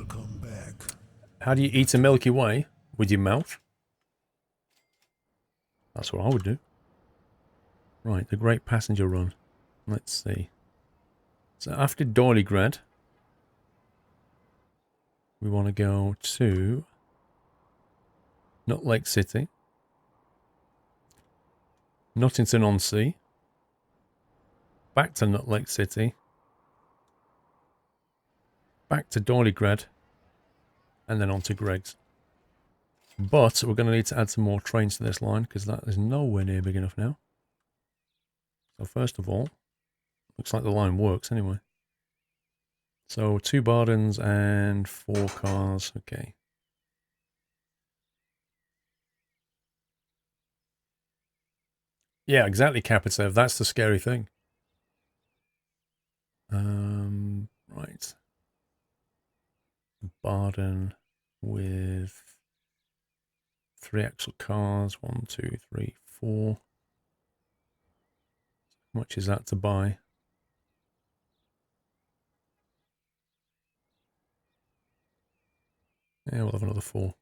Welcome back. How do you eat a Milky Way? With your mouth? That's what I would do. Right, the Great Passenger Run. Let's see. So after Doiligrad, we want to go to Nut Lake City, Nuttington-on-Sea, back to Nut Lake City, back to Doiligrad, and then on to Greg's. But we're going to need to add some more trains to this line because that is nowhere near big enough now. So first of all, looks like the line works anyway. So 2 Bardens and 4 cars. Okay. Yeah, exactly, Capitev. That's the scary thing. Right. Barden with 3 axle cars. 1, 2, 3, 4. How much is that to buy? Yeah, we'll have another 4.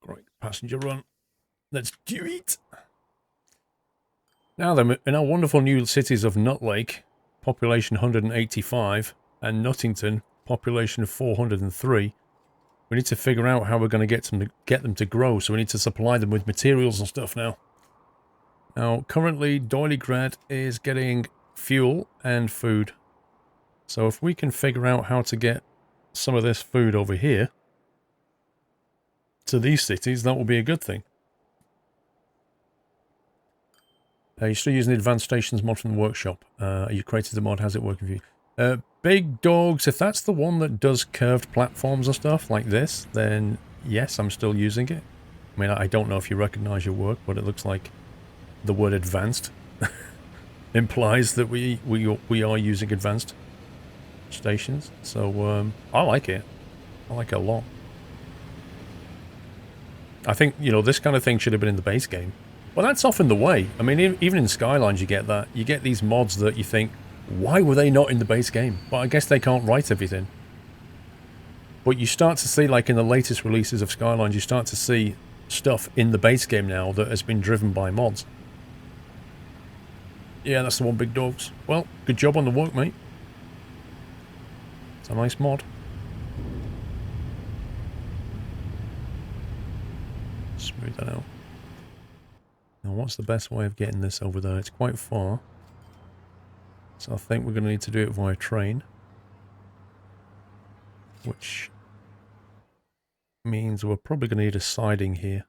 Great passenger run. Let's do it. Now then, in our wonderful new cities of Nut Lake, population 185, and Nuttington, population 403, we need to figure out how we're going to get them to grow. So we need to supply them with materials and stuff now. Now, currently, Doiligrad is getting fuel and food. So if we can figure out how to get some of this food over here to these cities, that will be a good thing. You're still using the Advanced Stations mod from the workshop. You created the mod, how's it working for you? Big Dogs, if that's the one that does curved platforms and stuff like this, then yes, I'm still using it. I mean, I don't know if you recognize your work, but it looks like the word advanced implies that we are using advanced stations. So I like it. I like it a lot. I think, you know, this kind of thing should have been in the base game. Well, that's often the way. I mean, even in Skylines you get that. You get these mods that you think, why were they not in the base game? But I guess they can't write everything. But you start to see, like in the latest releases of Skylines, you start to see stuff in the base game now that has been driven by mods. Yeah, that's the one, Big Dogs. Well, good job on the work, mate. It's a nice mod. Smooth that out. Now, what's the best way of getting this over there? It's quite far. So I think we're going to need to do it via train. Which means we're probably going to need a siding here.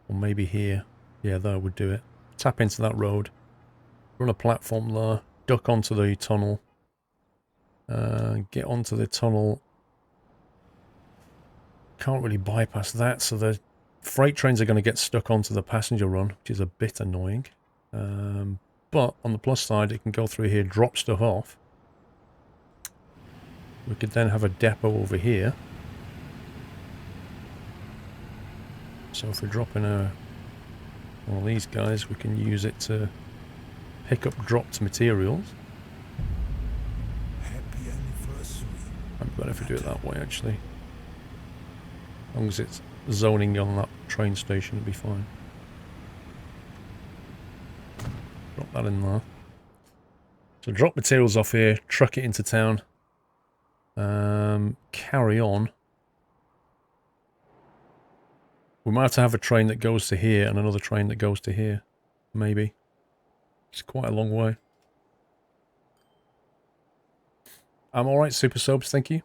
Or maybe here. Yeah, that would do it. Tap into that road. Run a platform there. Duck onto the tunnel. Get onto the tunnel. Can't really bypass that, so the freight trains are going to get stuck onto the passenger run, which is a bit annoying. But on the plus side, it can go through here, drop stuff off. We could then have a depot over here. So if we drop in one of these guys, we can use it to pick up dropped materials. Happy anniversary. I'm better if we do it that way, actually. As long as it's zoning on that train station, it'll be fine. Drop that in there. So drop materials off here, truck it into town. Carry on. We might have to have a train that goes to here and another train that goes to here. Maybe. It's quite a long way. I'm alright, Super Sobs, thank you.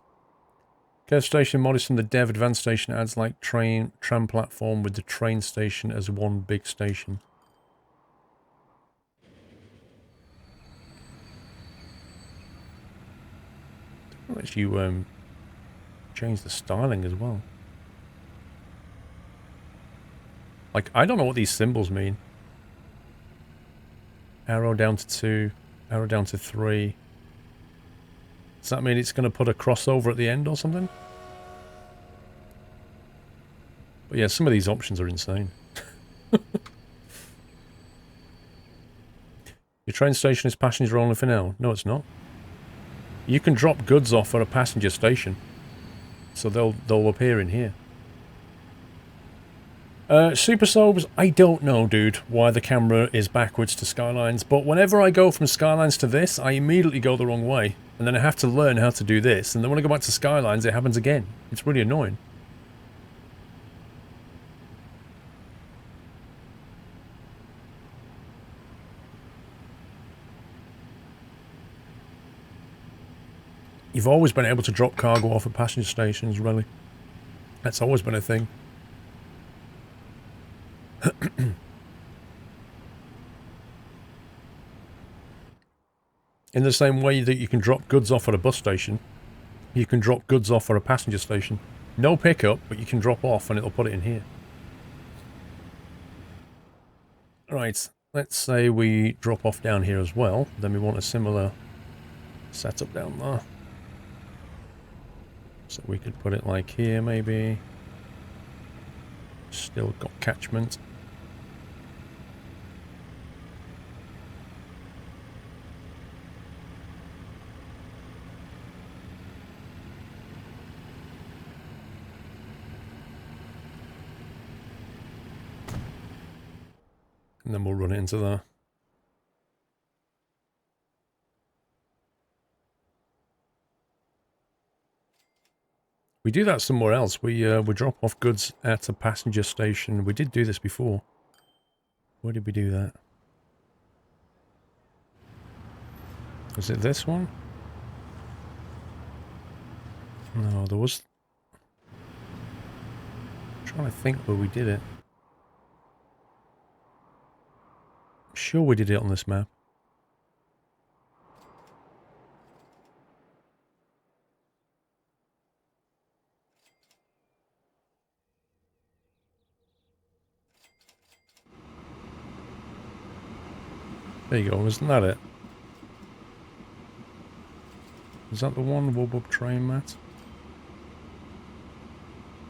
Curve station mod is from the dev. Advanced station adds like tram platform with the train station as one big station. Let you change the styling as well. Like, I don't know what these symbols mean. Arrow down to 2, arrow down to 3. Does that mean it's going to put a crossover at the end or something? But yeah, some of these options are insane. Your train station is passenger only for now. No, it's not. You can drop goods off at a passenger station. So they'll appear in here. Super Sobes, I don't know, dude, why the camera is backwards to Skylines, but whenever I go from Skylines to this, I immediately go the wrong way. And then I have to learn how to do this, and then when I go back to Skylines, it happens again. It's really annoying. You've always been able to drop cargo off at passenger stations, really. That's always been a thing. In the same way that you can drop goods off at a bus station, you can drop goods off at a passenger station. No pickup, but you can drop off and it'll put it in here. Right, let's say we drop off down here as well. Then we want a similar setup down there. So we could put it like here, maybe. Still got catchment. And then we'll run it into there. We do that somewhere else. We drop off goods at a passenger station. We did do this before. Where did we do that? Was it this one? No, there was... I'm trying to think where we did it. I'm sure we did it on this map. There you go, isn't that it? Is that the one, Wubub train mat?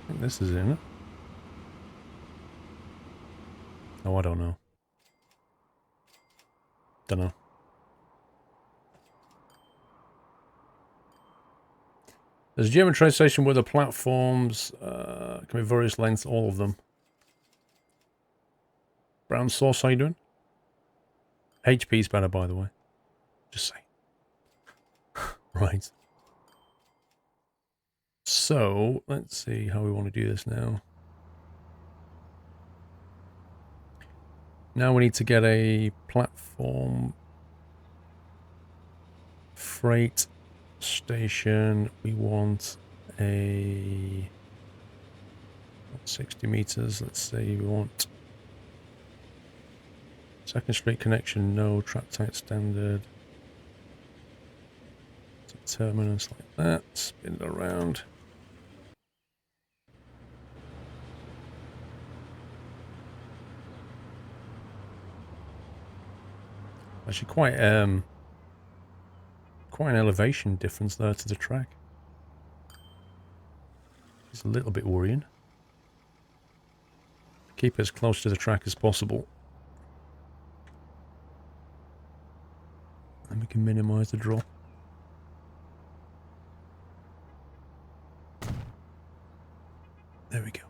I think this is in it. Oh, I don't know. Don't know. There's a German train station where the platforms can be various lengths, all of them. Brown sauce, how you doing? HP's better, by the way. Just saying. Right. So, let's see how we want to do this now. Now we need to get a platform freight station. We want a 60 meters. Let's say we want second street connection, no track type standard. Terminus like that, spin it around. Actually quite an elevation difference there to the track. It's a little bit worrying. Keep it as close to the track as possible. And we can minimize the drop. There we go.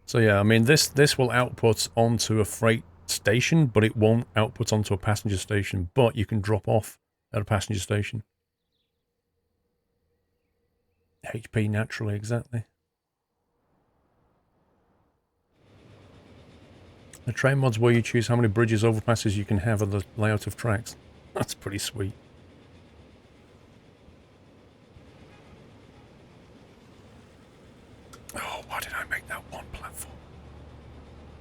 So yeah, I mean this will output onto a freight station, but it won't output onto a passenger station, but you can drop off at a passenger station. HP naturally, exactly. The train mod's where you choose how many bridges, overpasses you can have on the layout of tracks. That's pretty sweet. Oh, why did I make that one platform?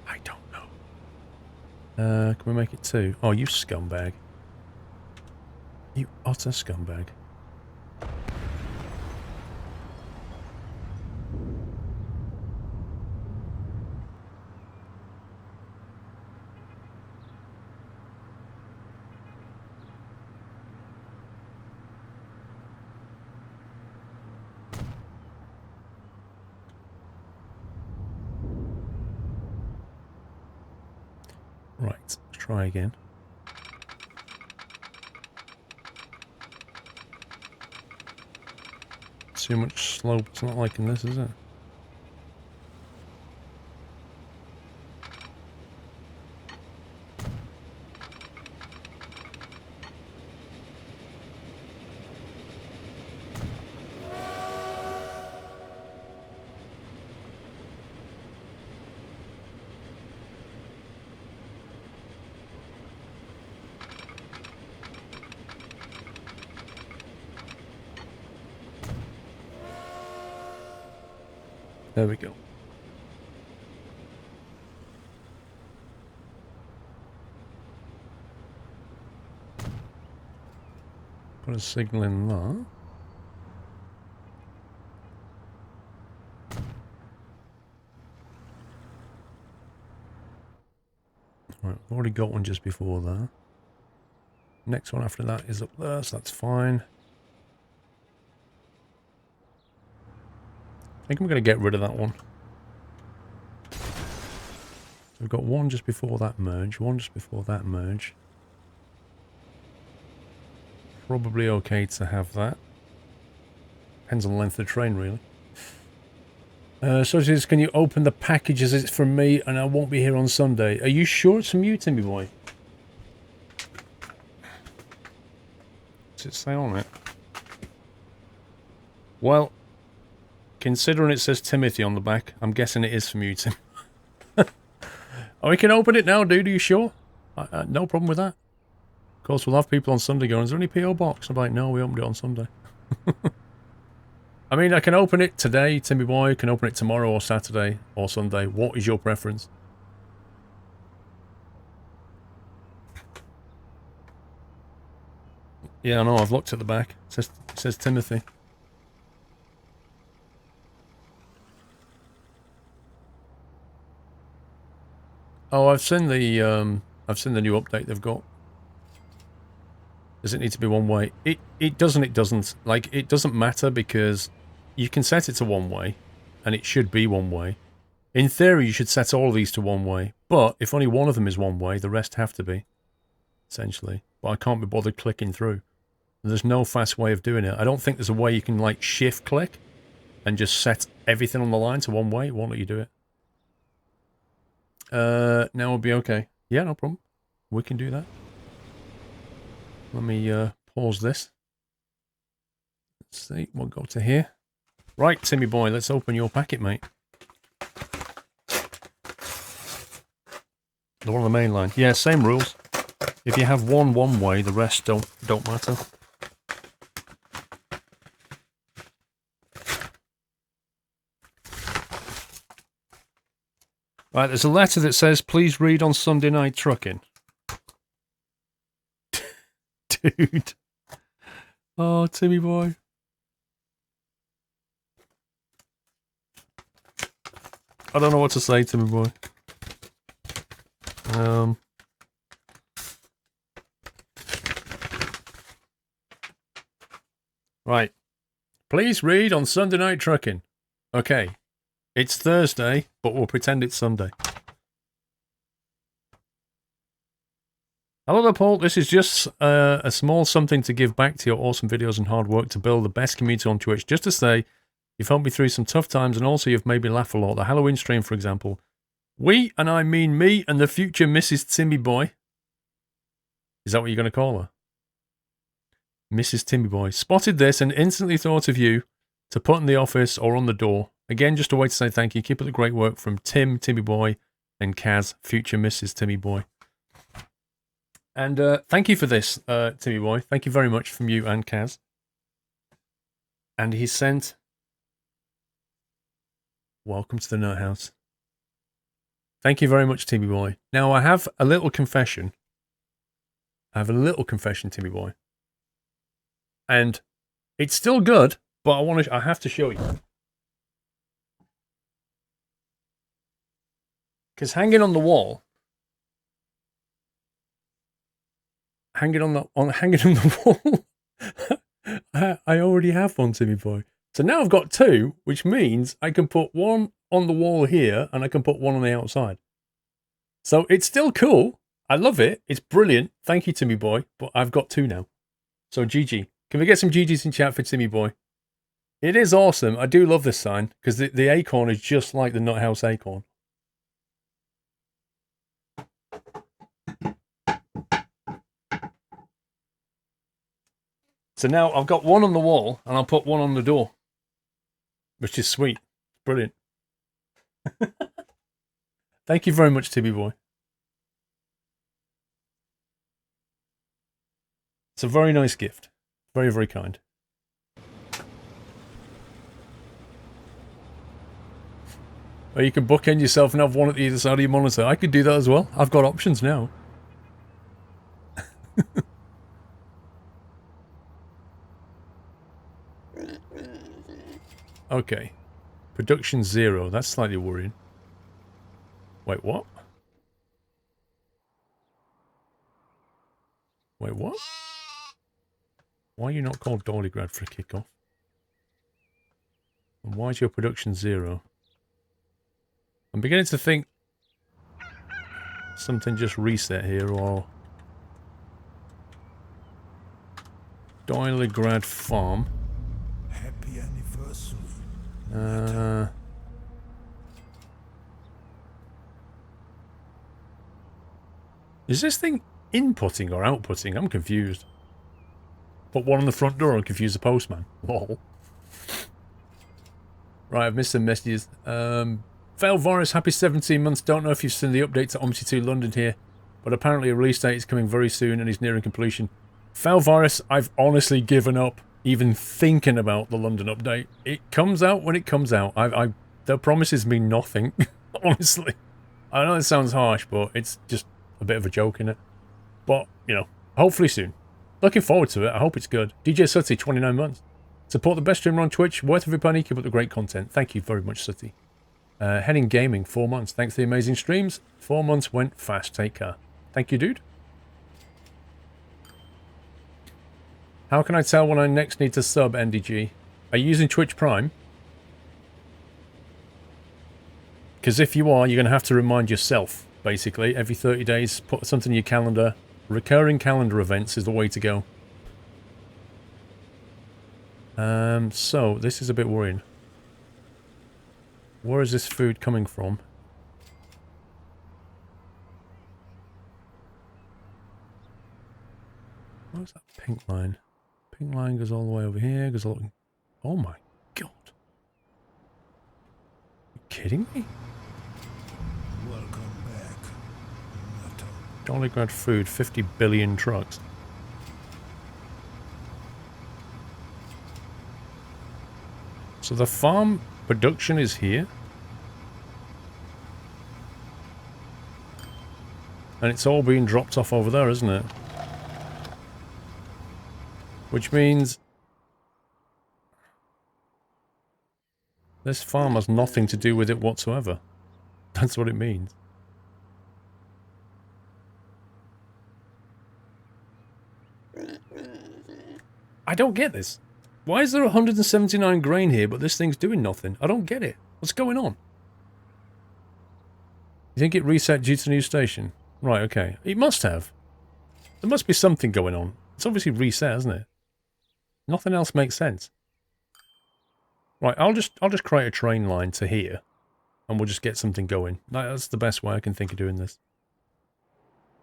I don't know. Can we make it two? Oh, you scumbag. You utter scumbag. Right, let's try again. too much slope. It's not liking this, is it? There we go. Put a signal in there. Right, we've already got one just before there. Next one after that is up there, so that's fine. I think I'm going to get rid of that one. So we've got one just before that merge, one just before that merge. Probably okay to have that. Depends on the length of the train, really. So it says, can you open the packages? It's from me and I won't be here on Sunday. Are you sure it's from you, Timmy boy? Does it say on it? Well, considering it says Timothy on the back, I'm guessing it is from you, Tim. Oh, we can open it now, dude. Are you sure? No problem with that. Of course, we'll have people on Sunday going, is there any P.O. box? I'm like, no, we opened it on Sunday. I mean, I can open it today, Timmy boy. I can open it tomorrow or Saturday or Sunday. What is your preference? Yeah, I know. I've looked at the back. It says Timothy. Oh, I've seen the new update they've got. Does it need to be one way? It doesn't. Like, it doesn't matter because you can set it to one way, and it should be one way. In theory, you should set all of these to one way, but if only one of them is one way, the rest have to be, essentially. But I can't be bothered clicking through. There's no fast way of doing it. I don't think there's a way you can, like, shift click and just set everything on the line to one way. It won't let you do it. Now we'll be okay. Yeah, no problem. We can do that. Let me pause this. Let's see, we'll go to here. Right, Timmy boy, let's open your packet, mate. The one on the main line. Yeah, same rules. If you have one way, the rest don't matter. Right, there's a letter that says, please read on Sunday night trucking. Dude. Oh, Timmy boy. I don't know what to say, Timmy boy. Right. Please read on Sunday night trucking. Okay. It's Thursday, but we'll pretend it's Sunday. Hello there, Paul. This is just a small something to give back to your awesome videos and hard work to build the best community on Twitch. Just to say, you've helped me through some tough times and also you've made me laugh a lot. The Halloween stream, for example. We, and I mean me and the future Mrs. Timmy Boy. Is that what you're going to call her? Mrs. Timmy Boy. Spotted this and instantly thought of you to put in the office or on the door. Again, just a way to say thank you. Keep up the great work from Tim, Timmy Boy, and Kaz, future Mrs. Timmy Boy. And thank you for this, Timmy Boy. Thank you very much from you and Kaz. And he sent... Welcome to the Nut House. Thank you very much, Timmy Boy. Now, I have a little confession. Timmy Boy. And it's still good, but I have to show you. Because hanging on the wall... Hanging on the wall. I already have one, Timmy Boy. So now I've got two, which means I can put one on the wall here and I can put one on the outside. So it's still cool. I love it. It's brilliant. Thank you, Timmy Boy. But I've got two now. So GG. Can we get some GGs in chat for Timmy Boy? It is awesome. I do love this sign because the acorn is just like the nut house acorn. So now I've got one on the wall and I'll put one on the door, which is sweet. Brilliant. Thank you very much, Tibby Boy. It's a very nice gift. Very, very kind. Or you can bookend yourself and have one at either side of your monitor. I could do that as well. I've got options now. Okay. Production 0. That's slightly worrying. Wait, what? Wait, what? Why are you not called Dollygrad for a kickoff? And why is your production 0? I'm beginning to think something just reset here, or Dollygrad Farm. Happy anniversary. Is this thing inputting or outputting? I'm confused. Put one on the front door and confuse the postman. Lol. Right, I've missed some messages. Fail Virus, happy 17 months. Don't know if you've seen the update to Omni 2 London here, but apparently a release date is coming very soon and is nearing completion. Fail Virus, I've honestly given up even thinking about the London update. It comes out when it comes out. The promises mean nothing, honestly. I know it sounds harsh, but it's just a bit of a joke, innit? But, you know, hopefully soon. Looking forward to it. I hope it's good. DJ Sutty, 29 months. Support the best streamer on Twitch. Worth every penny. Keep up the great content. Thank you very much, Sutty. Henning Gaming, 4 months. Thanks for the amazing streams. 4 months went fast. Take care. Thank you, dude. How can I tell when I next need to sub, NDG? Are you using Twitch Prime? Because if you are, you're going to have to remind yourself, basically. Every 30 days, put something in your calendar. Recurring calendar events is the way to go. So, this is a bit worrying. Where is this food coming from? Where's that pink line? Pink line goes all the way over here, goes all... Oh my god. You kidding me? Welcome back. Dollygrad food, 50 billion trucks. So the farm production is here. And it's all being dropped off over there, isn't it? Which means this farm has nothing to do with it whatsoever. That's what it means. I don't get this. Why is there 179 grain here, but this thing's doing nothing? I don't get it. What's going on? You think it reset due to the new station? Right, okay. It must have. There must be something going on. It's obviously reset, isn't it? Nothing else makes sense. Right, I'll just create a train line to here, and we'll just get something going. That's the best way I can think of doing this.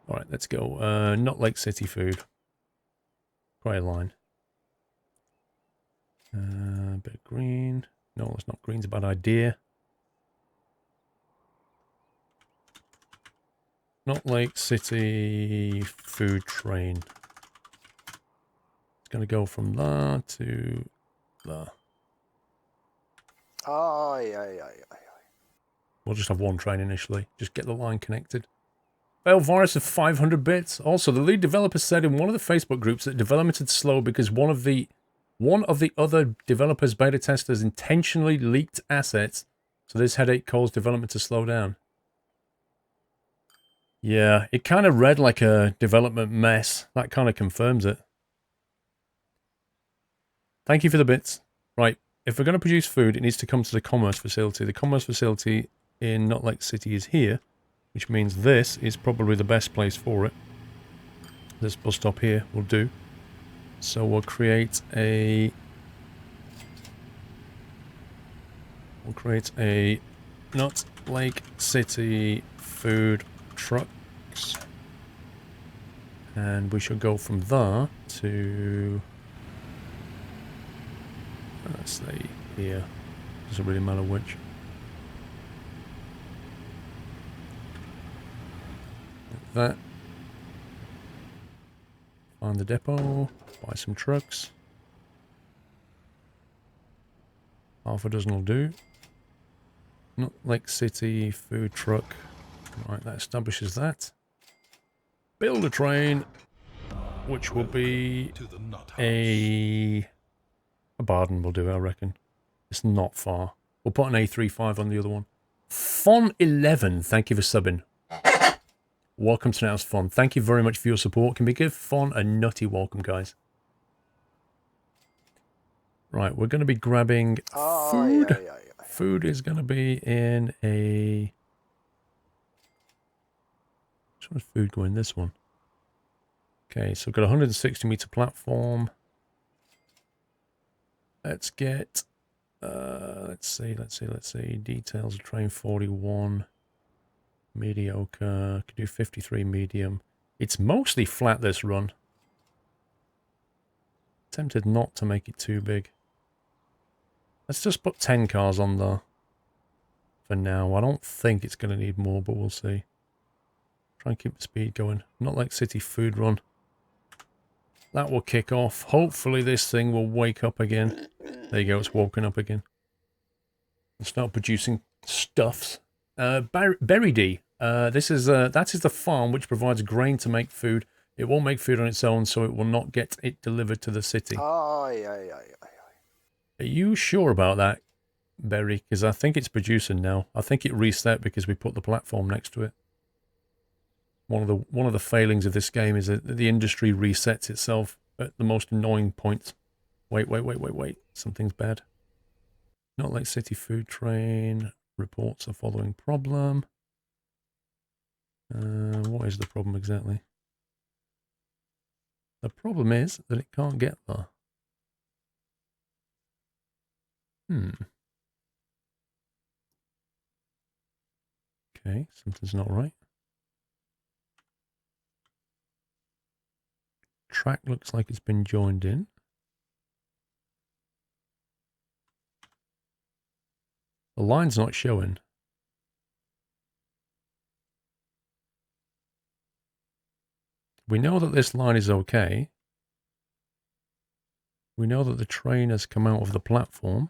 All right, let's go. Not Lake City food. Create a line. A bit of green. No, it's not green's a bad idea. Not Lake City food train. It's going to go from there to there. We'll just have one train initially. Just get the line connected. Fail virus of 500 bits. Also, the lead developer said in one of the Facebook groups that development had slowed because one of the other developers' beta testers intentionally leaked assets, so this headache caused development to slow down. Yeah, it kind of read like a development mess. That kind of confirms it. Thank you for the bits. Right, if we're going to produce food, it needs to come to the commerce facility. The commerce facility in Not Lake City is here, which means this is probably the best place for it. This bus stop here will do. So we'll create a create a Nut Lake City food trucks. And we shall go from there to... let's say here. Doesn't really matter which. Like that. Find the depot. Buy some trucks. Half a dozen will do. Nut Lake City food truck. Right, that establishes that. Build a train, which will be a Barden will do, I reckon. It's not far. We'll put an A35 on the other one. Fon11, thank you for subbing. Welcome to Now's Fun. Thank you very much for your support. Can we give Fon a nutty welcome, guys? Right, we're going to be grabbing food. Food is going to be in a... which one's food going? This one. Okay, so we've got a 160 meter platform. Let's get... let's see. Details of train 41. Mediocre. Could do 53 medium. It's mostly flat this run. Tempted not to make it too big. Let's just put 10 cars on there. For now. I don't think it's going to need more, but we'll see. Try and keep the speed going. Not like City Food Run. That will kick off. Hopefully this thing will wake up again. There you go, it's woken up again. And start producing stuffs. Berry D. That is the farm which provides grain to make food. It won't make food on its own, so it will not get it delivered to the city. Are you sure about that, Berry? Because I think it's producing now. I think it reset because we put the platform next to it. One of the failings of this game is that the industry resets itself at the most annoying points. Wait. Something's bad. Not like City Food Train. Reports the following problem. What is the problem exactly? The problem is that it can't get there. Okay, something's not right. Track looks like it's been joined in. The line's not showing. We know that this line is okay. We know that the train has come out of the platform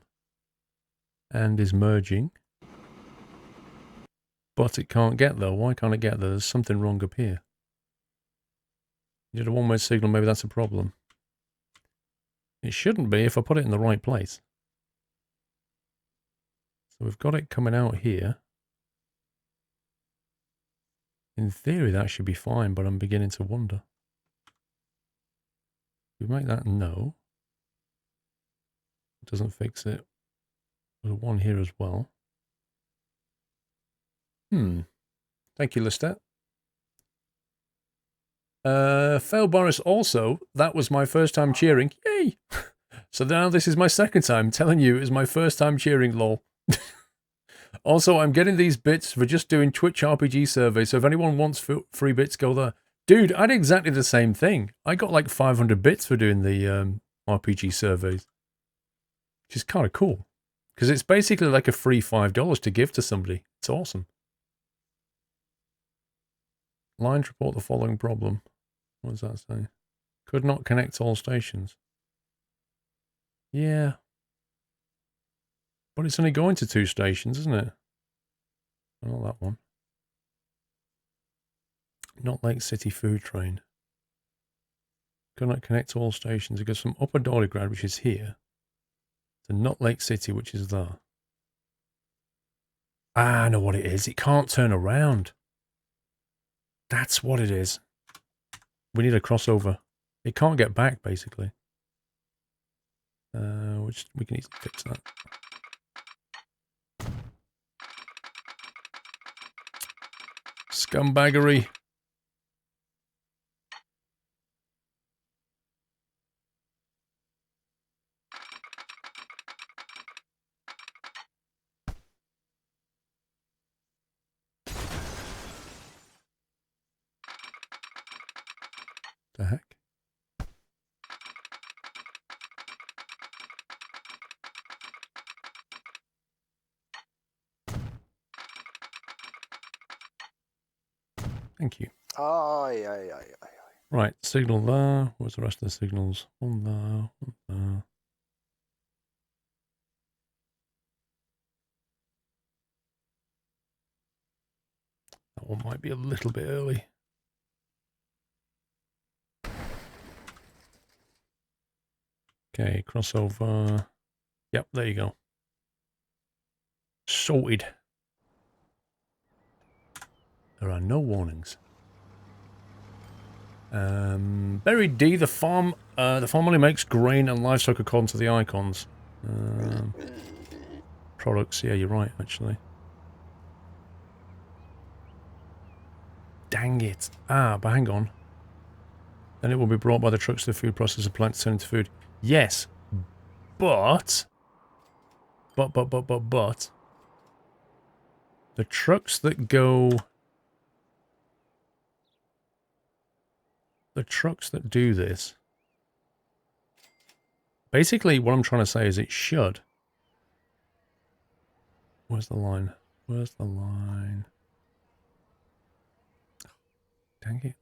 and is merging. But it can't get there. Why can't it get there? There's something wrong up here. You did a one-way signal, maybe that's a problem. It shouldn't be if I put it in the right place. So we've got it coming out here. In theory, that should be fine, but I'm beginning to wonder. If we make that no. It doesn't fix it. There's one here as well. Thank you, Lister. Fail Boris also, that was my first time cheering. Yay! So now this is my second time telling you it was my first time cheering, lol. Also, I'm getting these bits for just doing Twitch RPG surveys, so if anyone wants free bits, go there. Dude, I did exactly the same thing. I got like 500 bits for doing the RPG surveys. Which is kind of cool. Because it's basically like a free $5 to give to somebody. It's awesome. Lines report the following problem. What does that say? Could not connect all stations. Yeah. But it's only going to 2 stations, isn't it? Not that one. Not Lake City Food Train. Could not connect all stations. It goes from Upper Doligrad, which is here, to Not Lake City, which is there. Ah, I know what it is. It can't turn around. That's what it is. We need a crossover. It can't get back, basically. Which we can easily fix that. Scumbaggery. The heck? Thank you. Aye, aye, aye, aye. Right, signal there. What's the rest of the signals? One there, one there. That one might be a little bit early. Okay, crossover. Yep, there you go. Sorted. There are no warnings. Buried D, the farm only makes grain and livestock according to the icons. Products, yeah, you're right, actually. Dang it. Ah, but hang on. Then it will be brought by the trucks to the food processor plant to turn into food. Yes, but... But... The trucks that go... The trucks that do this... Basically, what I'm trying to say is it should. Where's the line? Where's the line? Dang it.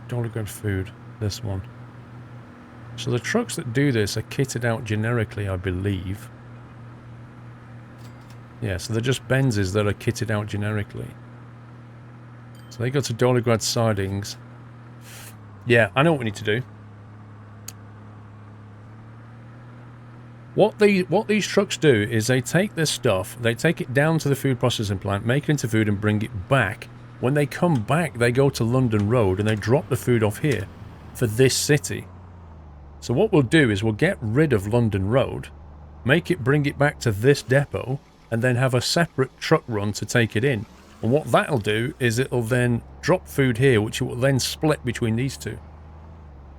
Dollar good food. This one. So the trucks that do this are kitted out generically, I believe. Yeah, so they're just Benzes that are kitted out generically. So they go to Doligrad sidings. Yeah, I know what we need to do. What these trucks do is they take this stuff, they take it down to the food processing plant, make it into food and bring it back. When they come back, they go to London Road and they drop the food off here for this city. So what we'll do is we'll get rid of London Road, bring it back to this depot, and then have a separate truck run to take it in. And what that'll do is it'll then drop food here, which it will then split between these two.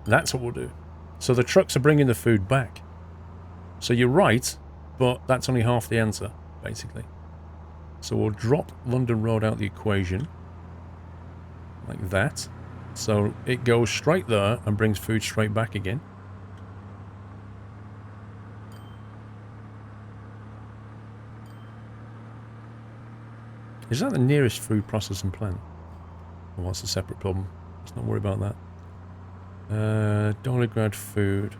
That's what we'll do. So the trucks are bringing the food back. So you're right, but that's only half the answer, basically. So we'll drop London Road out the equation. Like that. So it goes straight there and brings food straight back again. Is that the nearest food processing plant? Well, that's a separate problem. Let's not worry about that. Doligrad food.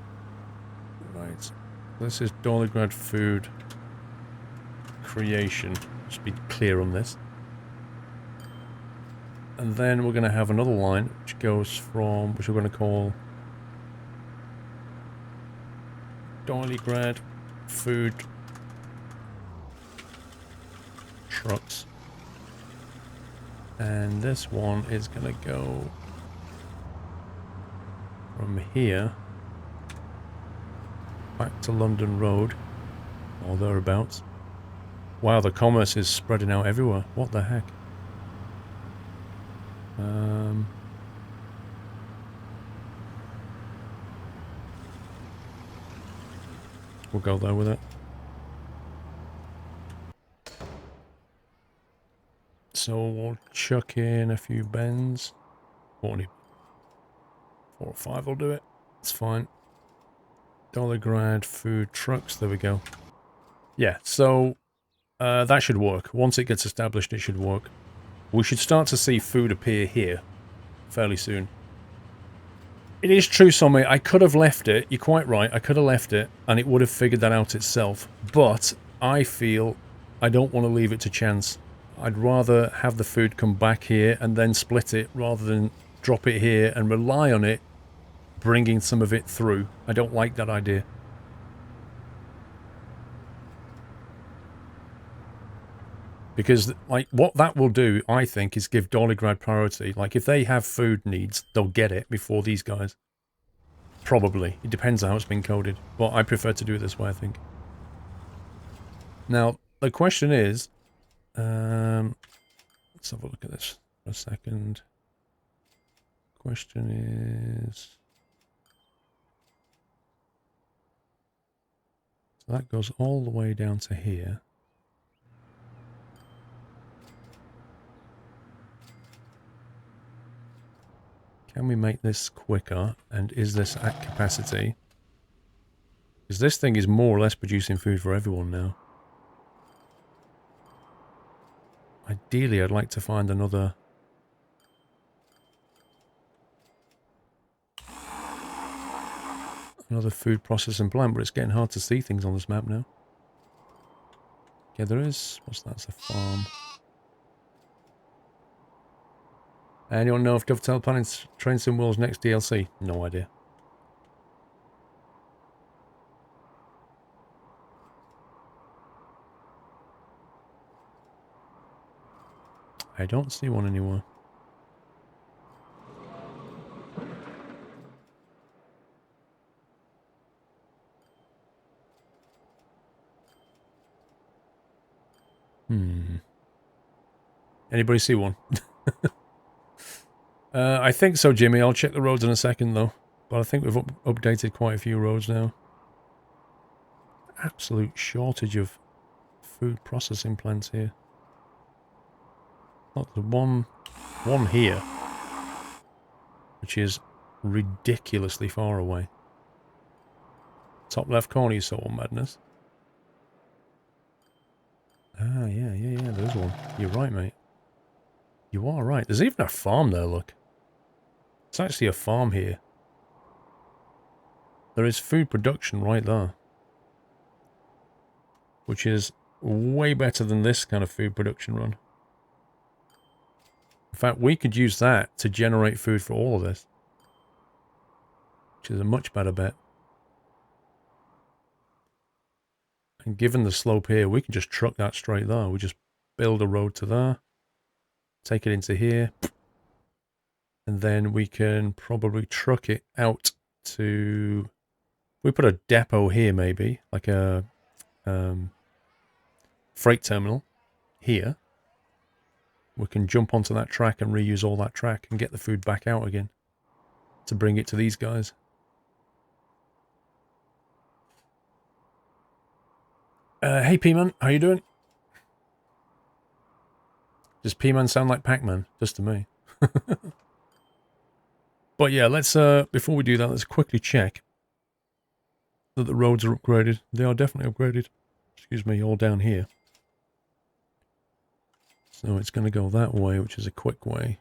Right. This is Doligrad food creation. Just be clear on this. And then we're going to have another line which goes from, which we're going to call Doligrad food trucks. And this one is going to go from here back to London Road, or thereabouts. Wow, the commerce is spreading out everywhere. What the heck? We'll go there with it. So we'll chuck in a few bends. 4 or 5 will do it. It's fine. Doligrad food trucks. There we go. Yeah, so that should work. Once it gets established, it should work. We should start to see food appear here fairly soon. It is true, Sommy. I could have left it. You're quite right. I could have left it, and it would have figured that out itself. But I feel I don't want to leave it to chance. I'd rather have the food come back here and then split it rather than drop it here and rely on it bringing some of it through. I don't like that idea. Because, like, what that will do, I think, is give Doligrad priority. Like, if they have food needs, they'll get it before these guys. Probably. It depends on how it's been coded. But I prefer to do it this way, I think. Now, the question is... let's have a look at this for a second. Question is... So that goes all the way down to here. Can we make this quicker? And is this at capacity? Because this thing is more or less producing food for everyone now. Ideally, I'd like to find another... another food processing plant, but it's getting hard to see things on this map now. Yeah, there is... what's that? It's a farm. Anyone know if Dovetail planning Train Sim World's next DLC? No idea. I don't see one anywhere. Anybody see one? I think so, Jimmy. I'll check the roads in a second, though. But I think we've updated quite a few roads now. Absolute shortage of food processing plants here. Look, the one here, which is ridiculously far away. Top left corner, you saw one, Madness. Ah, yeah, there's one. You're right, mate. You are right. There's even a farm there, look. It's actually a farm here. There is food production right there. Which is way better than this kind of food production run. In fact, we could use that to generate food for all of this. Which is a much better bet. And given the slope here, we can just truck that straight there. We just build a road to there. Take it into here. And then we can probably truck it out to... we put a depot here maybe. Like a freight terminal here. We can jump onto that track and reuse all that track and get the food back out again. To bring it to these guys. Hey P-Man, how you doing? Does P-Man sound like Pac-Man? Just to me. But yeah, let's, before we do that, let's quickly check that the roads are upgraded. They are definitely upgraded. Excuse me, all down here. So it's going to go that way, which is a quick way.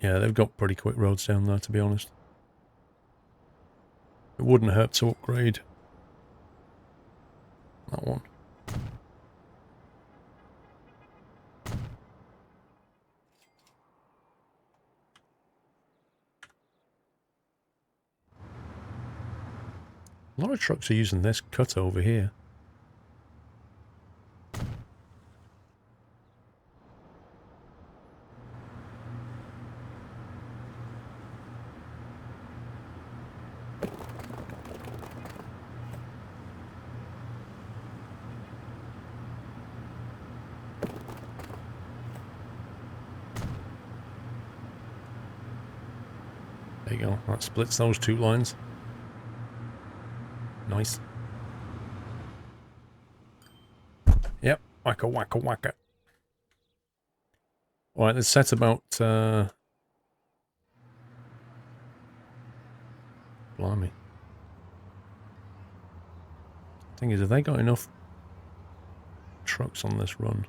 Yeah, they've got pretty quick roads down there, to be honest. It wouldn't hurt to upgrade that one. A lot of trucks are using this cut over here. There you go. That splits those two lines. Nice. Yep. Wacka, wacka, wacka. Alright, let's set about... blimey. Thing is, have they got enough trucks on this run?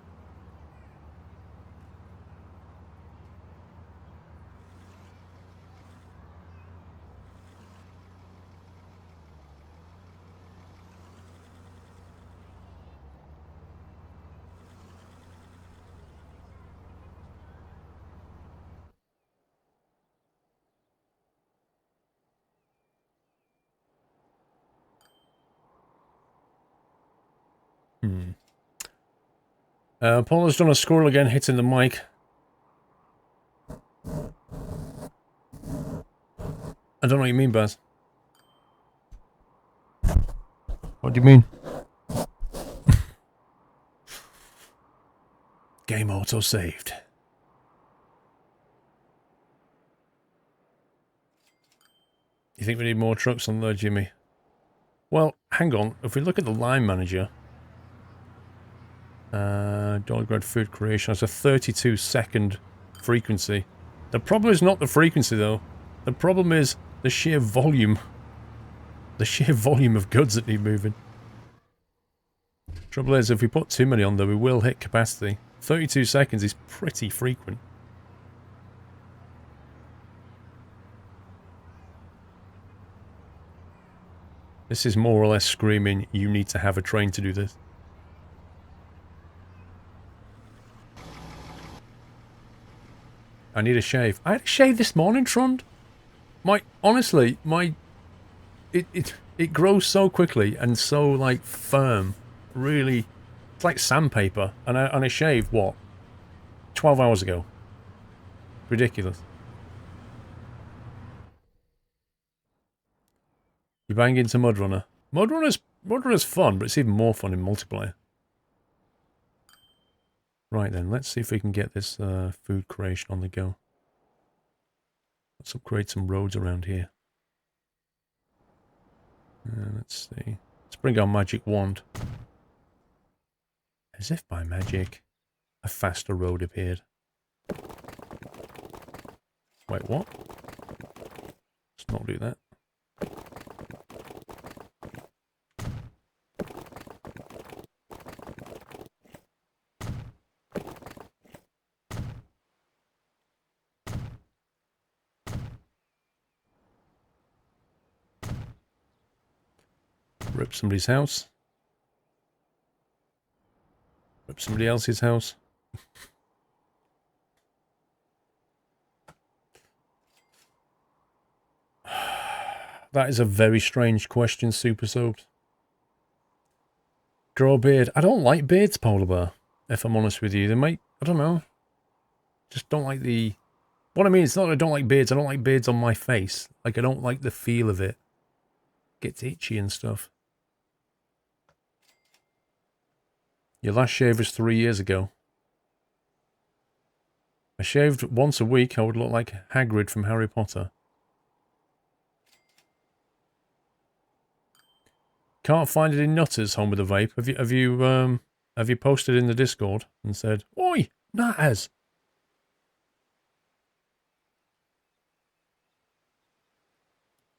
Paul has done a squirrel again, hitting the mic. I don't know what you mean, Baz. What do you mean? Game auto saved. You think we need more trucks on there, Jimmy? Well, hang on. If we look at the line manager... Dollar food creation has a 32-second frequency. The problem is not the frequency, though. The problem is the sheer volume. The sheer volume of goods that need moving. Trouble is, if we put too many on there, we will hit capacity. 32 seconds is pretty frequent. This is more or less screaming, you need to have a train to do this. I need a shave. I had a shave this morning, Trond. Honestly, it grows so quickly and so, like, firm. Really, it's like sandpaper. And I shaved, what? 12 hours ago. Ridiculous. You bang into Mudrunner. Mudrunner's fun, but it's even more fun in multiplayer. Right then, let's see if we can get this food creation on the go. Let's upgrade some roads around here. Let's see. Let's bring our magic wand. As if by magic, a faster road appeared. Wait, what? Let's not do that. Rip somebody's house. Rip somebody else's house. That is a very strange question, Super Soaps. Grow a beard. I don't like beards, Polar Bear, if I'm honest with you. They might, I don't know. Just don't like the... What I mean, it's not that I don't like beards. I don't like beards on my face. Like, I don't like the feel of it. Gets itchy and stuff. Your last shave was 3 years ago. I shaved once a week. I would look like Hagrid from Harry Potter. Can't find any nutters home with a vape. Have you posted in the Discord and said, "Oi, nutters"?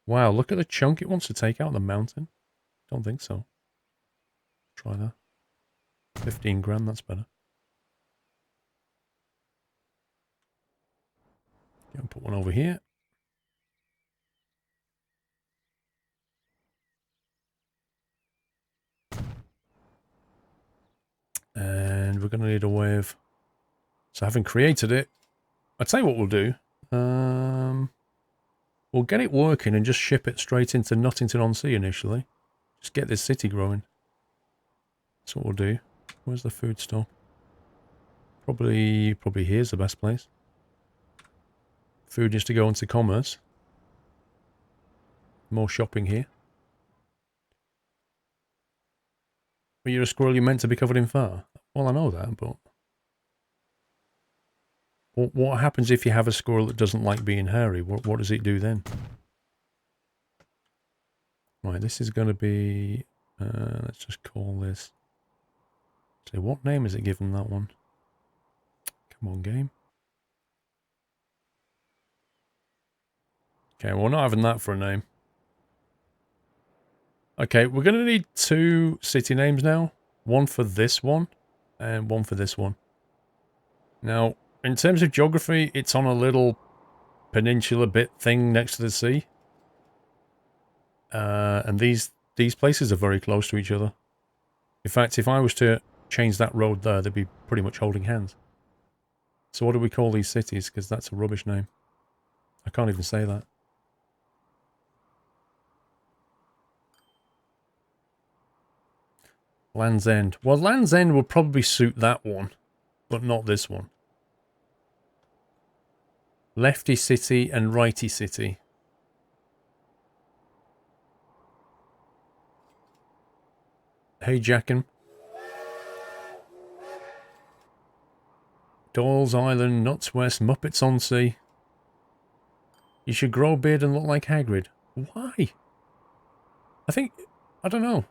Wow, look at the chunk it wants to take out the mountain. Don't think so. Try that. 15 grand, that's better. Go put one over here. And we're going to need a way of... So having created it, I'll tell you what we'll do. We'll get it working and just ship it straight into Nottington-on-Sea initially. Just get this city growing. That's what we'll do. Where's the food store? Probably here's the best place. Food is to go into commerce. More shopping here. But you're a squirrel, you're meant to be covered in fur. Well, I know that, but... What happens if you have a squirrel that doesn't like being hairy? What does it do then? Right, this is going to be... let's just call this... So what name is it given, that one? Come on, game. Okay, well, we're not having that for a name. Okay, we're going to need 2 city names now. One for this one, and one for this one. Now, in terms of geography, it's on a little peninsula bit thing next to the sea. And these places are very close to each other. In fact, if I was to change that road there, they'd be pretty much holding hands. So what do we call these cities? Because that's a rubbish name. I can't even say that. Land's End. Well, Land's End would probably suit that one, but not this one. Lefty City and Righty City. Hey, Jackin. Doyle's Island, Nuts West, Muppets on Sea. You should grow a beard and look like Hagrid. Why? I don't know.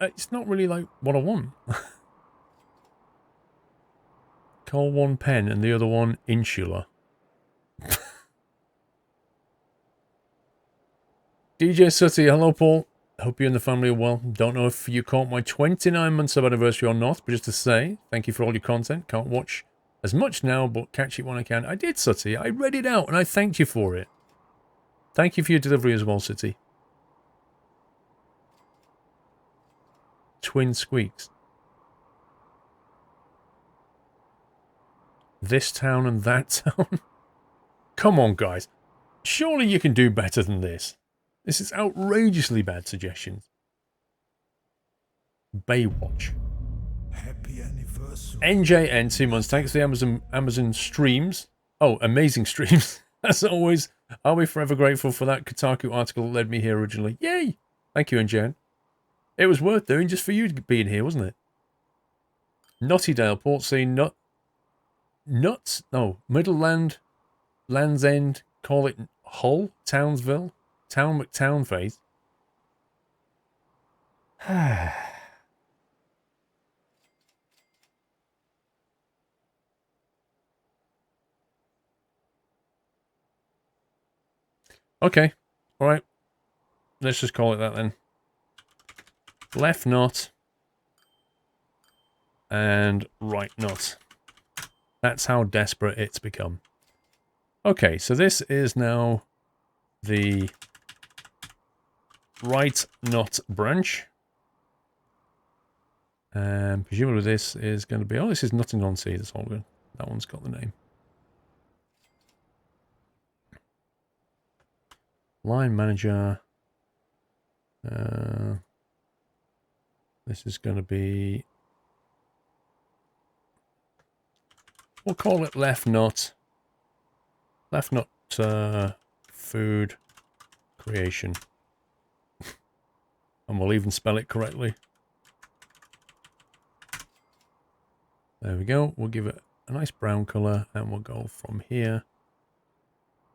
It's not really like what I want. Call one pen and the other one insular. DJ Sutty, hello Paul. Hope you and the family are well. Don't know if you caught my 29 months of anniversary or not, but just to say, thank you for all your content. Can't watch as much now, but catch it when I can. I did, Sutty. I read it out and I thanked you for it. Thank you for your delivery as well, Sutty. Twin squeaks. This town and that town? Come on, guys. Surely you can do better than this. This is outrageously bad suggestions. Baywatch. Happy anniversary. NJN, 2 months. Thanks to the Amazon streams. Oh, amazing streams. As always, I'll be forever grateful for that Kotaku article that led me here originally. Yay! Thank you, NJN. It was worth doing just for you being here, wasn't it? Nottydale, Port Scene, Nuts? No, Middleland, Land's End, call it Hull, Townsville, Town McTownface. Okay, alright. Let's just call it that then. Left knot and right knot. That's how desperate it's become. Okay, so this is now the right knot branch. And presumably this is going to be... Oh, this is Notting on Sea. That's all good. That one's got the name. Line manager. This is going to be... We'll call it left knot. Left knot food creation. And we'll even spell it correctly. There we go. We'll give it a nice brown colour and we'll go from here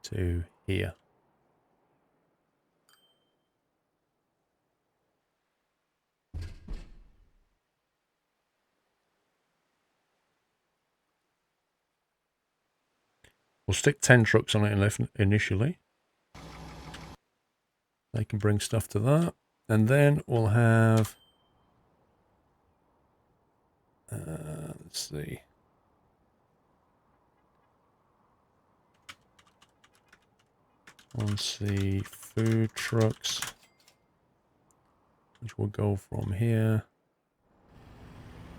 to here. We'll stick 10 trucks on it initially. They can bring stuff to that. And then we'll have... let's see. Let's see. Food trucks. Which will go from here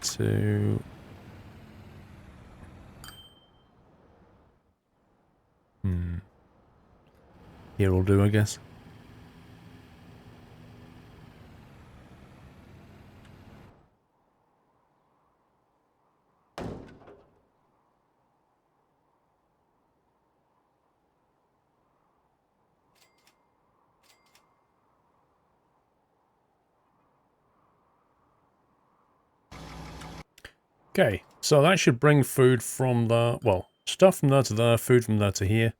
to... Here will do, I guess. Okay, so that should bring food from the... Well, stuff from there to there, food from there to here.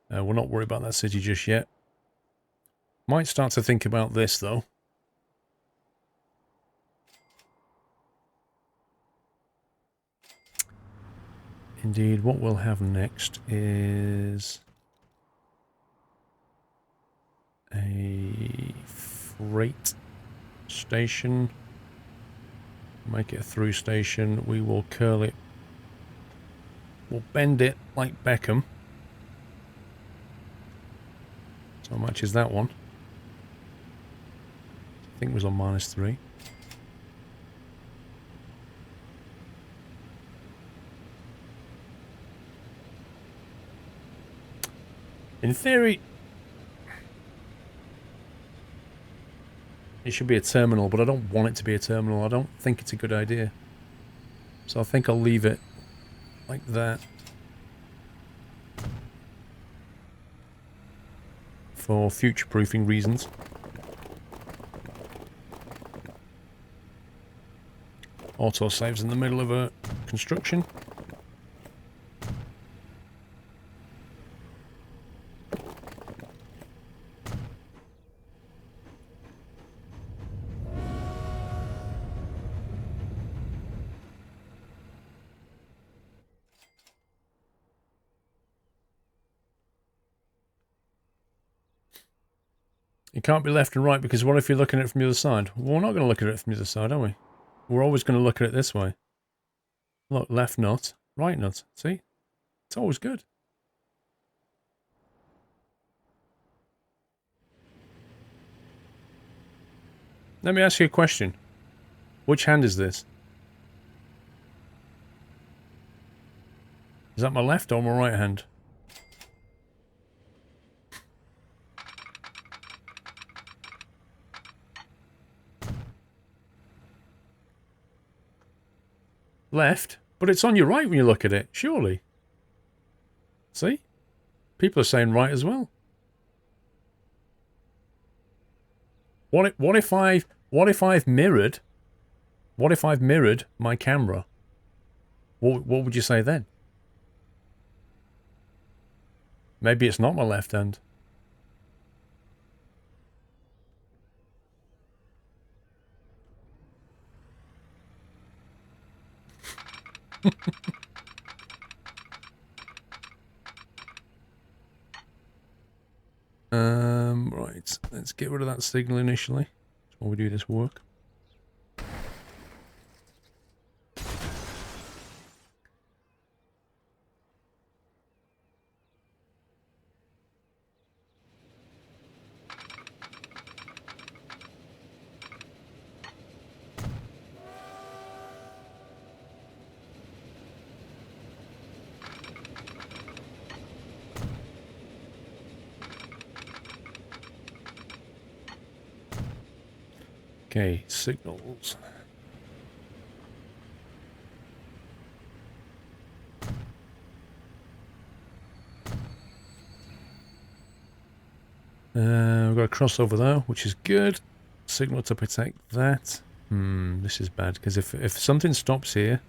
We'll not worry about that city just yet. Might start to think about this, though. Indeed, what we'll have next is... a freight station. Make it a through station. We will curl it. We'll bend it like Beckham. So how much is that one? I think it was on -3. In theory, it should be a terminal, but I don't want it to be a terminal. I don't think it's a good idea. So I think I'll leave it like that. For future-proofing reasons. Autosave's in the middle of a construction. It can't be left and right because what if you're looking at it from the other side? Well, we're not going to look at it from the other side, are we? We're always going to look at it this way. Look, left nut, right nut. See? It's always good. Let me ask you a question. Which hand is this? Is that my left or my right hand? Left? But it's on your right when you look at it, surely. See? People are saying right as well. What if I've mirrored my camera? What would you say then? Maybe it's not my left hand. Right, let's get rid of that signal initially while we do this work. Okay, signals. We've got a crossover there, which is good. Signal to protect that. This is bad, because if something stops here,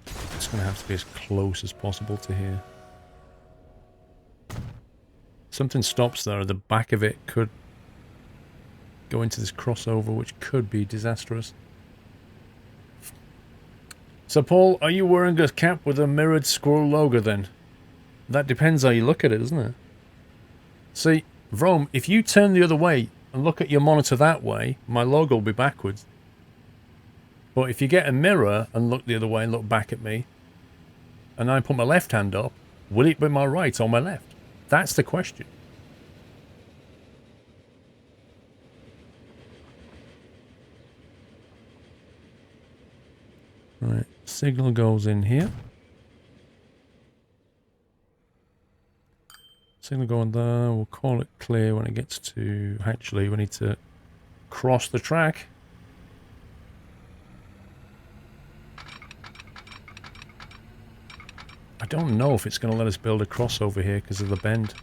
it's going to have to be as close as possible to here. Something stops there, the back of it could go into this crossover, which could be disastrous. So, Paul, are you wearing a cap with a mirrored squirrel logo then? That depends how you look at it, doesn't it? See, Vrome, if you turn the other way and look at your monitor that way, my logo will be backwards. But if you get a mirror and look the other way and look back at me, and I put my left hand up, will it be my right or my left? That's the question. Right, signal goes in here. Signal going there, we'll call it clear when it gets to... Actually, we need to cross the track. I don't know if it's going to let us build a crossover here because of the bend.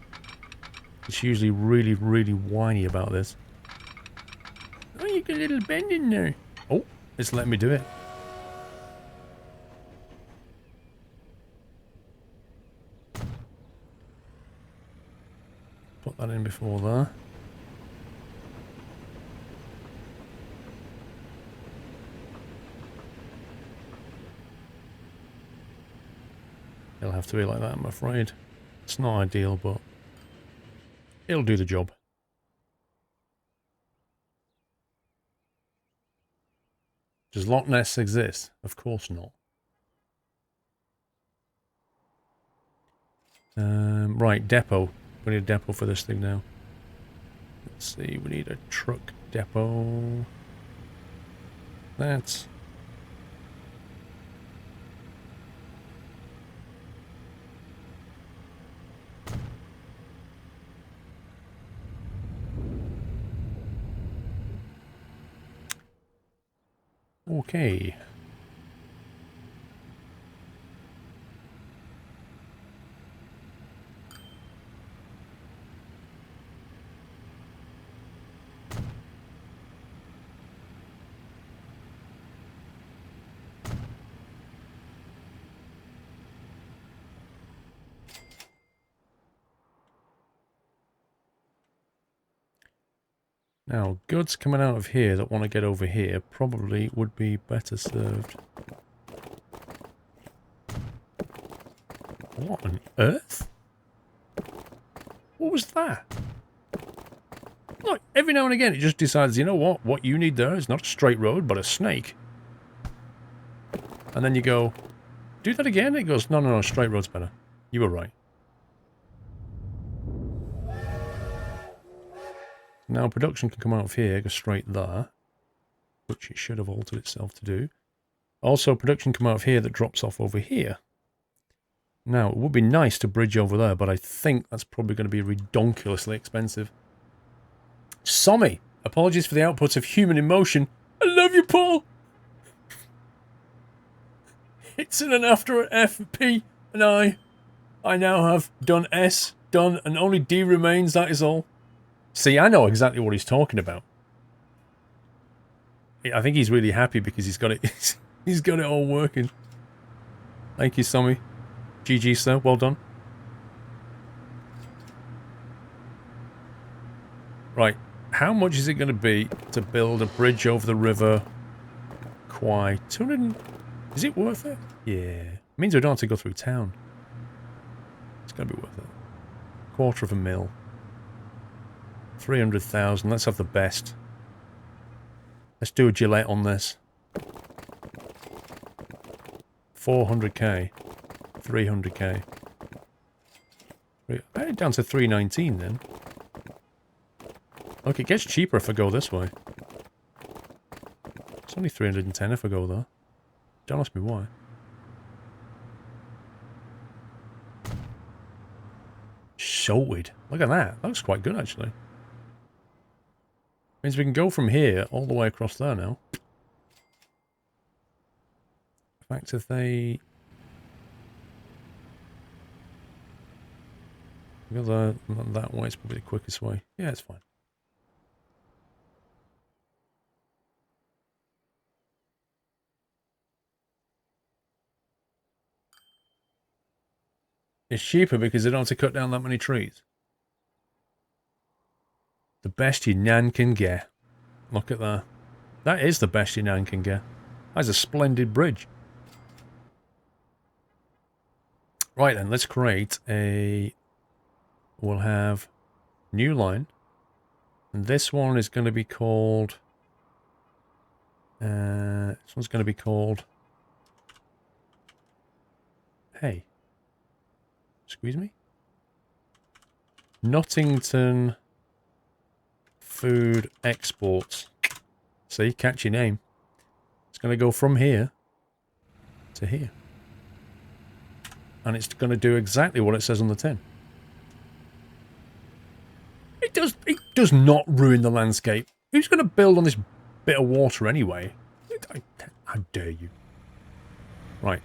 It's usually really, really whiny about this. Oh, you got a little bend in there. Oh, it's letting me do it. Put that in before there. It'll have to be like that, I'm afraid. It's not ideal, but it'll do the job. Does Loch Ness exist? Of course not. Right, depot. We need a depot for this thing now. Let's see, we need a truck depot. That's... okay. Now, goods coming out of here that want to get over here probably would be better served. What on earth? What was that? Look, every now and again it just decides, you know what you need there is not a straight road, but a snake. And then you go, do that again? It goes, no, straight road's better. You were right. Now production can come out of here, go straight there, which it should have altered itself to do. Also, production come out of here that drops off over here. Now, it would be nice to bridge over there, but I think that's probably going to be redonkulously expensive. Sommy, apologies for the outputs of human emotion. I love you, Paul! It's in and after an F, P, and I. I now have done S, done, and only D remains, that is all. See, I know exactly what he's talking about. I think he's really happy because he's got it. He's got it all working. Thank you, Sommy. GG, sir. Well done. Right. How much is it going to be to build a bridge over the river? Quite. 200. Is it worth it? Yeah. It means we don't have to go through town. It's going to be worth it. $250,000. 300,000. Let's have the best. Let's do a Gillette on this. 400k. 300k. I had it down to 319 then. Look, it gets cheaper if I go this way. It's only 310 if I go there. Don't ask me why. Sorted. Look at that. That looks quite good actually. Means we can go from here all the way across there now. In fact, if they go there, that way, it's probably the quickest way. Yeah, it's fine. It's cheaper because they don't have to cut down that many trees. The best your nan can get. Look at that. That is the best your nan can get. That's a splendid bridge. Right then, let's create a... We'll have new line. And this one is going to be called... this one's going to be called... Hey. Excuse me? Nottington Food Exports. See, catchy name. It's going to go from here to here. And it's going to do exactly what it says on the tin. It does not ruin the landscape. Who's going to build on this bit of water anyway? How dare you? Right.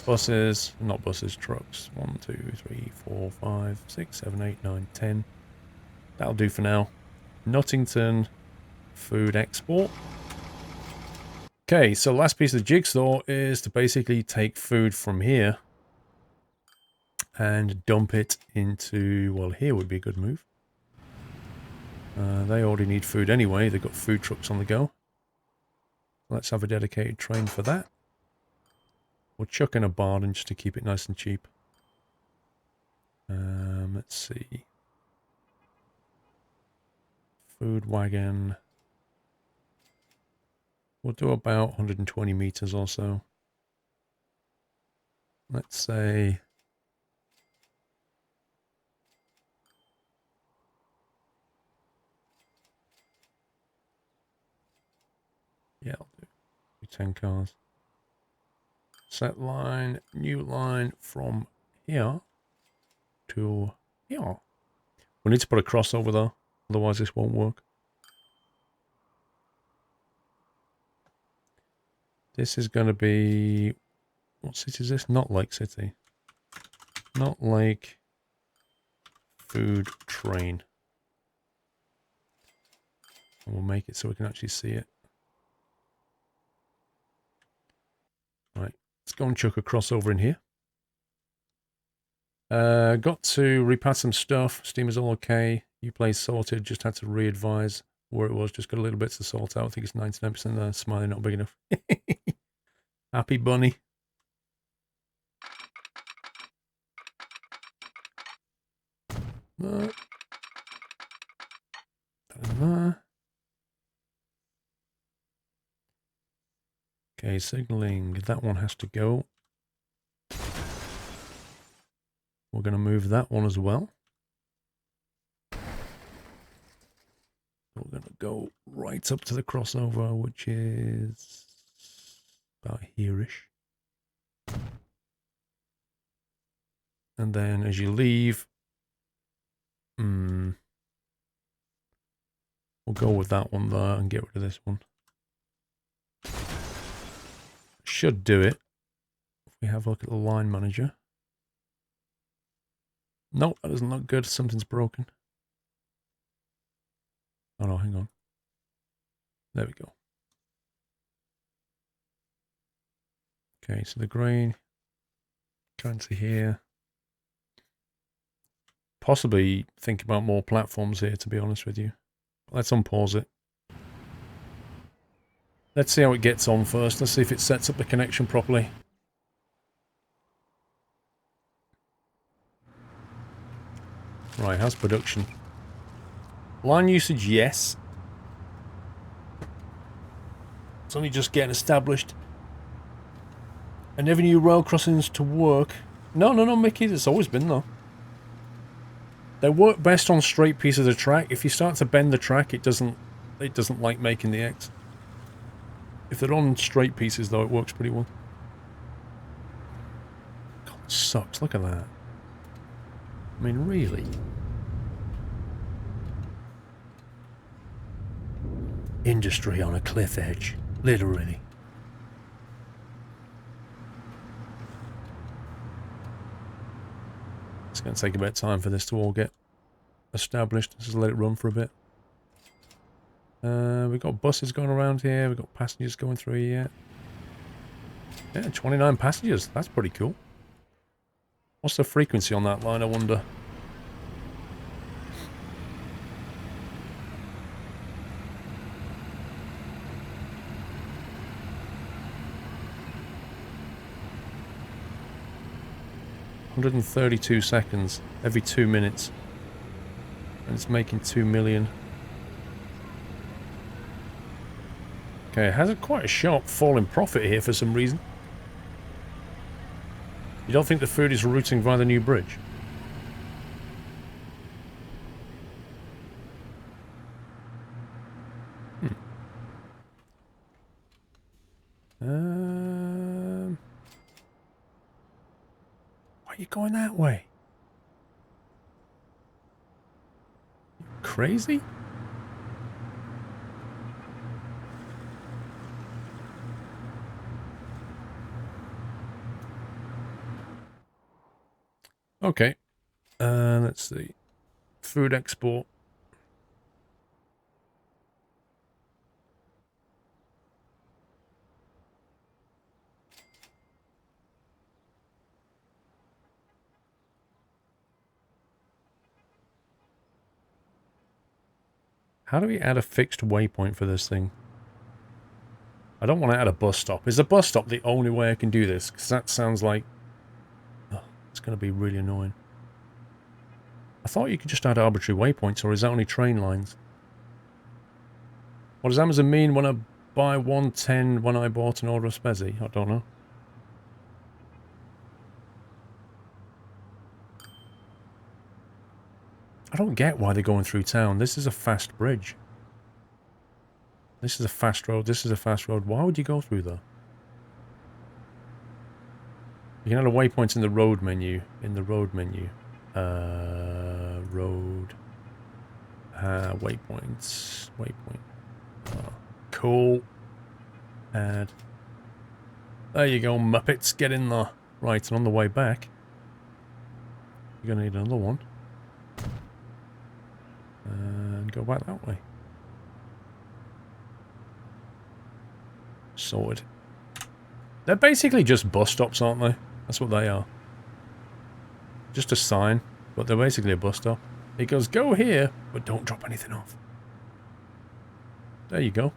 Buses, not buses, trucks. 1, 2, 3, 4, 5, 6, 7, 8, 9, 10. That'll do for now. Nottington Food Export. Okay, so last piece of the jigsaw is to basically take food from here and dump it into, well, here would be a good move. They already need food anyway. They've got food trucks on the go. Let's have a dedicated train for that. We'll chuck in a barn just to keep it nice and cheap. Let's see. Food wagon. We'll do about 120 meters or so. Let's say... Yeah, I'll do 10 cars. Set line, new line from here to here. We need to put a crossover though, otherwise this won't work. This is going to be... What city is this? Not Lake City. Not Lake Food Train. And we'll make it so we can actually see it. Right. Let's go and chuck a crossover in here. Got to repass some stuff. Steam is all okay. Uplay sorted. Just had to re-advise where it was. Just got a little bit to sort out. I think it's 99% there. Smiley not big enough. Happy bunny. That in there. Okay, signaling. That one has to go. We're going to move that one as well. We're going to go right up to the crossover, which is about here-ish. And then as you leave, we'll go with that one there and get rid of this one. Should do it. If we have a look at the line manager. Nope, that doesn't look good. Something's broken. Oh no, hang on. There we go. Okay, so the grain. Trying to see here. Possibly think about more platforms here, to be honest with you. Let's unpause it. Let's see how it gets on first. Let's see if it sets up the connection properly. Right, how's production? Line usage, yes. It's only just getting established. I never knew rail crossings to work. No, Mickey, it's always been there. They work best on straight pieces of track. If you start to bend the track, it doesn't like making the X. If they're on straight pieces, though, it works pretty well. God, it sucks. Look at that. I mean, really? Industry on a cliff edge. Literally. It's going to take a bit of time for this to all get established. Let's just let it run for a bit. We've got buses going around here. We've got passengers going through here. Yeah, 29 passengers. That's pretty cool. What's the frequency on that line, I wonder? $132 seconds every 2 minutes. And it's making 2 million. Okay, it has quite a sharp fall in profit here for some reason. You don't think the food is routing via the new bridge? Why are you going that way? Crazy? Okay. Let's see. Food export. How do we add a fixed waypoint for this thing? I don't want to add a bus stop. Is a bus stop the only way I can do this? Because that sounds like... oh, it's going to be really annoying. I thought you could just add arbitrary waypoints, or is that only train lines? What does Amazon mean when I buy 110 when I bought an order of Spezi? I don't know. I don't get why they're going through town. This is a fast bridge. This is a fast road. This is a fast road. Why would you go through there? You can add a waypoint in the road menu. In the road menu. Road. Waypoints. Waypoint. Oh, cool. Add. There you go, Muppets. Get in there. Right, and on the way back, you're going to need another one. And go back that way. Sorted. They're basically just bus stops, aren't they? That's what they are. Just a sign, but they're basically a bus stop. It goes, go here, but don't drop anything off. There you go.